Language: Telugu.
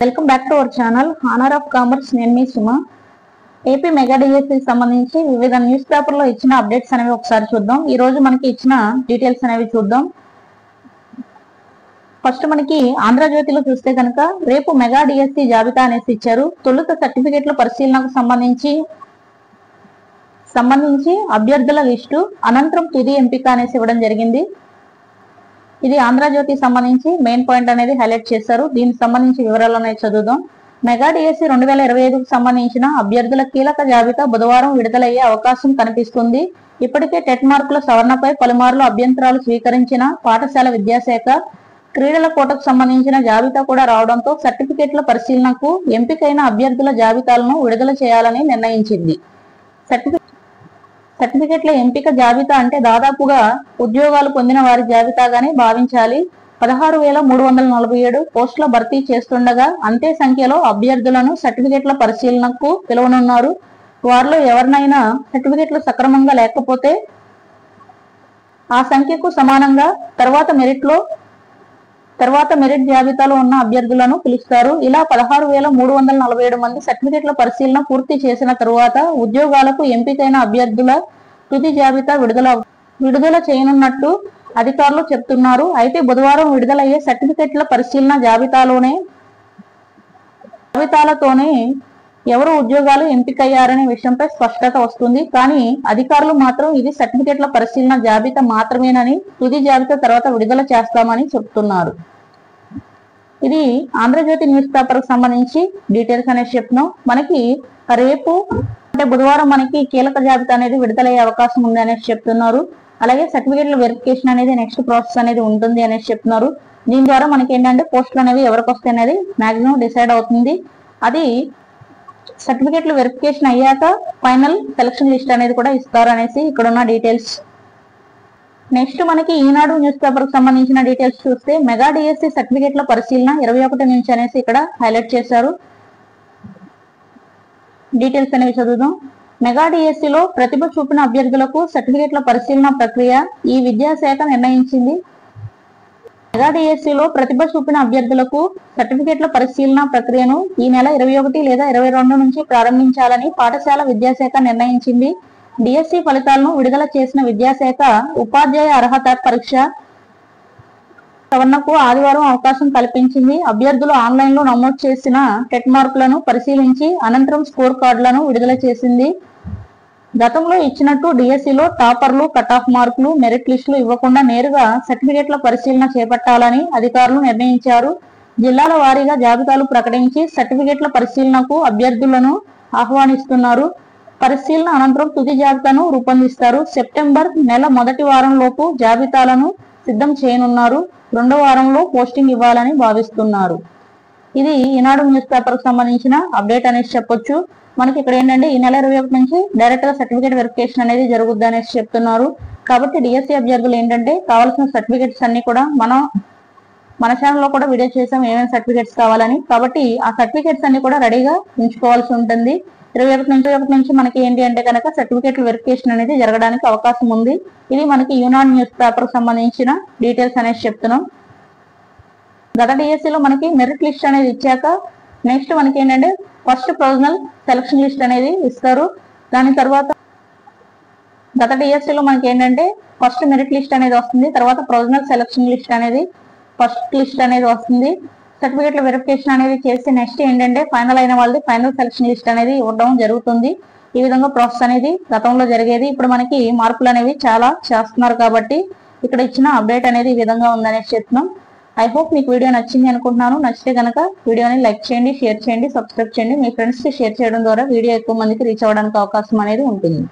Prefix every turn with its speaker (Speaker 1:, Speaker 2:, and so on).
Speaker 1: Welcome back to our channel honour of commerce. నేను మీ సుమ. ఏపీ మెగా డిఎస్సి సంబంధించి వివిధ న్యూస్ పేపర్ లో ఇచ్చిన అప్డేట్స్ అనేవి ఒకసారి చూద్దాం. ఈ రోజు మనకి ఇచ్చిన డీటెయిల్స్ అనేవి చూద్దాం. ఫస్ట్ మనకి ఆంధ్రజ్యోతిలో చూస్తే కనుక రేపు మెగా డిఎస్సి జాబితా అనేసి ఇచ్చారు. తొలుత సర్టిఫికెట్ల పరిశీలనకు సంబంధించి అభ్యర్థుల లిస్టు, అనంతరం తుది ఎంపిక అనేసి ఇవ్వడం జరిగింది. ఇది ఆంధ్రజ్యోతి సంబంధించి మెయిన్ పాయింట్ అనేది హైలైట్ చేశారు. దీనికి సంబంధించి వివరాలు అనేది చదువుదాం. మెగా డిఎస్సి 2025కు సంబంధించిన అభ్యర్థుల కీలక జాబితా బుధవారం విడుదలయ్యే అవకాశం కనిపిస్తుంది. ఇప్పటికే టెట్ మార్కుల సవరణపై పలుమార్లు అభ్యంతరాలు స్వీకరించిన పాఠశాల విద్యాశాఖ క్రీడల కోటకు సంబంధించిన జాబితా కూడా రావడంతో సర్టిఫికెట్ల పరిశీలనకు ఎంపికైన అభ్యర్థుల జాబితాలను విడుదల చేయాలని నిర్ణయించింది. సర్టిఫికెట్ల ఎంపిక జాబితా అంటే దాదాపుగా ఉద్యోగాలు పొందిన వారి జాబితాగానే భావించాలి. 16,347 పోస్టుల భర్తీ చేస్తుండగా అంతే సంఖ్యలో అభ్యర్థులను సర్టిఫికెట్ల పరిశీలనకు పిలువనున్నారు. వారిలో ఎవరినైనా సర్టిఫికెట్లు సక్రమంగా లేకపోతే ఆ సంఖ్యకు సమానంగా తర్వాత మెరిట్ జాబితాలో ఉన్న అభ్యర్థులను పిలుస్తారు. ఇలా 16,347 మంది సర్టిఫికెట్ల పరిశీలన పూర్తి చేసిన తరువాత ఉద్యోగాలకు ఎంపికైన అభ్యర్థుల తుది జాబితా విడుదల చేయనున్నట్టు అధికారులు చెప్తున్నారు. అయితే బుధవారం విడుదలయ్యే సర్టిఫికెట్ల పరిశీలన జాబితాలతోనే ఎవరు ఉద్యోగాలు ఎంపికయ్యారనే విషయంపై స్పష్టత వస్తుంది. కానీ అధికారులు మాత్రం ఇది సర్టిఫికెట్ల పరిశీలన జాబితా మాత్రమేనని, తుది జాబితా తర్వాత విడుదల చేస్తామని చెప్తున్నారు. ఇది ఆంధ్రజ్యోతి న్యూస్ పేపర్ కు సంబంధించి డీటెయిల్స్ అనేది చెప్తున్నాం. మనకి రేపు అంటే బుధవారం మనకి కీలక జాబితా అనేది విడుదలయ్యే అవకాశం ఉంది అనేసి చెప్తున్నారు. అలాగే సర్టిఫికెట్ల వెరిఫికేషన్ అనేది నెక్స్ట్ ప్రాసెస్ అనేది ఉంటుంది అనేసి చెప్తున్నారు. దీని ద్వారా మనకి ఏంటంటే పోస్టులు అనేవి ఎవరికి వస్తాయి అనేది మాక్సిమం డిసైడ్ అవుతుంది. అది సర్టిఫికెట్లు వెరిఫికేషన్ అయ్యాక ఫైనల్ సెలక్షన్ లిస్ట్ అనేది కూడా ఇస్తారు అనేసి ఇక్కడ ఉన్న డీటెయిల్స్. నెక్స్ట్ మనకి ఈనాడు న్యూస్ పేపర్ కు సంబంధించిన డీటెయిల్స్ చూస్తే మెగా డిఎస్సి సర్టిఫికెట్ల పరిశీలన 21 నుంచి అనేసి ఇక్కడ హైలైట్ చేశారు. డీటెయిల్స్ అనేవి చదువుదాం. మెగా డిఎస్సిలో ప్రతిభ చూపిన అభ్యర్థులకు సర్టిఫికెట్ల పరిశీలన ప్రక్రియ ఈ విద్యాశాఖ నిర్ణయించింది. మెగా డిఎస్సిలో ప్రతిభ చూపిన అభ్యర్థులకు సర్టిఫికెట్ల పరిశీలన ప్రక్రియను ఈ నెల 21 లేదా 22 నుంచి ప్రారంభించాలని పాఠశాల విద్యాశాఖ నిర్ణయించింది. డిఎస్సి ఫలితాలను విడుదల చేసిన విద్యాశాఖ ఉపాధ్యాయ అర్హత పరీక్ష సవరణకు ఆదివారం అవకాశం కల్పించింది. అభ్యర్థులు ఆన్లైన్ లో నమోదు చేసిన టెట్ మార్కులను పరిశీలించి అనంతరం స్కోర్ కార్డులను విడుదల చేసింది. గతంలో ఇచ్చినట్టు డిఎస్సిలో టాపర్లు, కట్ ఆఫ్ మార్కులు, మెరిట్ లిస్టులు ఇవ్వకుండా నేరుగా సర్టిఫికెట్ల పరిశీలన చేపట్టాలని అధికారులు నిర్ణయించారు. జిల్లాల వారీగా జాబితాలు ప్రకటించి సర్టిఫికెట్ల పరిశీలనకు అభ్యర్థులను ఆహ్వానిస్తున్నారు. పరిశీలన అనంతరం తుది జాబితాను రూపొందిస్తారు. సెప్టెంబర్ నెల మొదటి వారంలోపు జాబితాలను సిద్ధం చేయనున్నారు. 2వ వారంలో పోస్టింగ్ ఇవ్వాలని భావిస్తున్నారు. ఇది ఈనాడు న్యూస్ పేపర్ కు సంబంధించిన అప్డేట్ అనేసి చెప్పొచ్చు. మనకి ఇక్కడ ఏంటంటే ఈ నెల 21 నుంచి డైరెక్ట్ గా సర్టిఫికేట్ వెరిఫికేషన్ అనేది జరుగుద్ది అనేసి చెప్తున్నారు. కాబట్టి డిఎస్సి అభ్యర్థులు ఏంటంటే కావాల్సిన సర్టిఫికేట్స్ అన్ని కూడా మన ఛానల్లో కూడా వీడియో చేసాం ఏమేమి సర్టిఫికేట్స్ కావాలని. కాబట్టి ఆ సర్టిఫికేట్స్ అన్ని కూడా రెడీగా ఉంచుకోవాల్సి ఉంటుంది. 21 నుంచి మనకి ఏంటి అంటే కనుక సర్టిఫికేట్ల వెరిఫికేషన్ అనేది జరగడానికి అవకాశం ఉంది. ఇది మనకి ఈనాడు న్యూస్ పేపర్ సంబంధించిన డీటెయిల్స్ అనేసి చెప్తున్నాం. గత డిఎస్సిలో మనకి మెరిట్ లిస్ట్ అనేది ఇచ్చాక నెక్స్ట్ మనకి ఏంటంటే ఫస్ట్ ప్రొవిజనల్ సెలక్షన్ లిస్ట్ అనేది ఇస్తారు. దాని తర్వాత గత డిఎస్సిలో మనకి ఏంటంటే ఫస్ట్ మెరిట్ లిస్ట్ అనేది వస్తుంది, తర్వాత ప్రొవిజనల్ సెలక్షన్ లిస్ట్ అనేది ఫస్ట్ లిస్ట్ అనేది వస్తుంది. సర్టిఫికెట్ల వెరిఫికేషన్ అనేది చేసి నెక్స్ట్ ఏంటంటే ఫైనల్ అయిన వాళ్ళది ఫైనల్ సెలక్షన్ లిస్ట్ అనేది ఇవ్వడం జరుగుతుంది. ఈ విధంగా ప్రాసెస్ అనేది గతంలో జరిగేది. ఇప్పుడు మనకి మార్పులు అనేవి చాలా చేస్తున్నారు కాబట్టి ఇక్కడ ఇచ్చిన అప్డేట్ అనేది ఈ విధంగా ఉందనేసి చెప్తున్నాం. ఐ హోప్ మీకు వీడియో నచ్చింది అనుకుంటున్నాను. నచ్చితే కనుక వీడియోని లైక్ చేయండి, షేర్ చేయండి, సబ్స్క్రైబ్ చేయండి. మీ ఫ్రెండ్స్ కి షేర్ చేయడం ద్వారా వీడియో ఎక్కువ మందికి రీచ్ అవ్వడానికి అవకాశం అనేది ఉంటుంది.